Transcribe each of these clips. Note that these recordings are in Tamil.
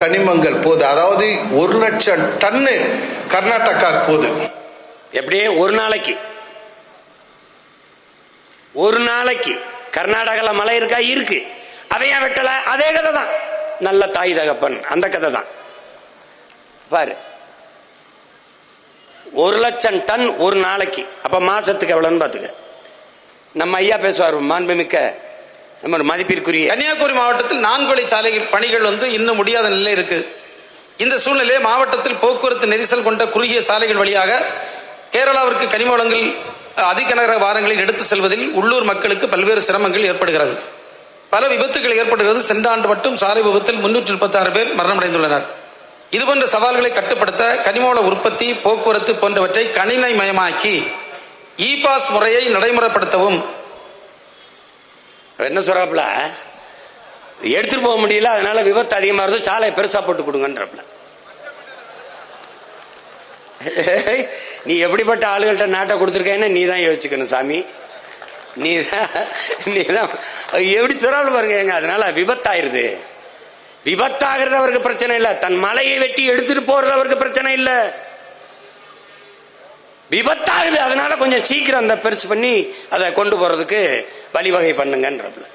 கனிமங்கள் போகுது. அதாவது 1,00,000 டன்னு கர்நாடகா போகுது. எப்படியே ஒரு நாளைக்கு கர்நாடகால மழை இருக்கா? இருக்கு. அதையா வெட்டல? அதே கதை தான். நல்ல தாய் தகப்பன் அந்த கதை தான். பாரு, 1,00,000 டன் ஒரு நாளைக்கு. அப்ப மாசத்துக்கு எவ்வளவுன்னு பாத்துக்க. நம்ம ஐயா பேசுவார், மாண்புமிக்க நம்ம மதிப்பிற்குரிய. கன்னியாகுமரி மாவட்டத்தில் 4 வழி சாலை பணிகள் இன்னும் முடியாத நிலை இருக்கு. இந்த சூழ்நிலையை மாவட்டத்தில் போக்குவரத்து நெரிசல் கொண்ட குறுகிய சாலைகள் வழியாக கேரளாவிற்கு கனிம வளங்கள் அதிக நகர வாரங்களில் எடுத்து செல்வதில் உள்ளூர் மக்களுக்கு பல்வேறு சிரமங்கள் ஏற்படுகிறது. பல விபத்துகள் ஏற்படுகிறது. சென்ற ஆண்டு மட்டும் சாலை விபத்தில் 336 பேர் மரணமடைந்துள்ளனர். இதுபோன்ற சவால்களை கட்டுப்படுத்த கனிமவள உற்பத்தி, போக்குவரத்து போன்றவற்றை கணினிமயமாக்கி இ பாஸ் முறையை நடைமுறைப்படுத்தவும். என்ன சொல்றாப்ல, எடுத்துட்டு போக முடியல, அதனால விபத்து அதிகமா இருந்து சாலை பெருசா போட்டு கொடுங்கன்றப்பல. நீ எப்படிப்பட்ட ஆளுகள்கிட்ட நாட்டை கொடுத்துருக்கேன்னு நீ தான் யோசிச்சுக்கணும் சாமி. நீதான் எப்படி சொல்றாள் பாருங்க. அதனால விபத்தாயிருது. விபத்தாகிறது அவருக்கு பிரச்சனை இல்ல, தன் மலையை வெட்டி எடுத்துட்டு போறது அவருக்கு பிரச்சனை இல்ல. விபத்தாகுது, அதனால கொஞ்சம் சீக்கிரம் அந்த பெருசு பண்ணி அதை கொண்டு போறதுக்கு வழிவகை பண்ணுங்கன்றப்பல.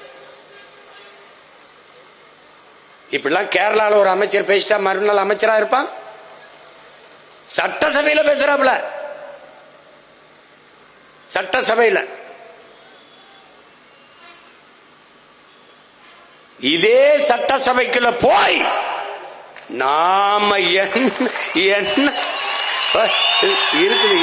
இப்படிலாம் கேரளால ஒரு அமைச்சர் பேசிட்டா மறுநாள் அமைச்சரா இருப்பான். சட்டசபையில பேசுறாப்ல, சட்டசபையில. இதே சட்டசபைக்குள்ள போய் நாம என்ன இருக்குது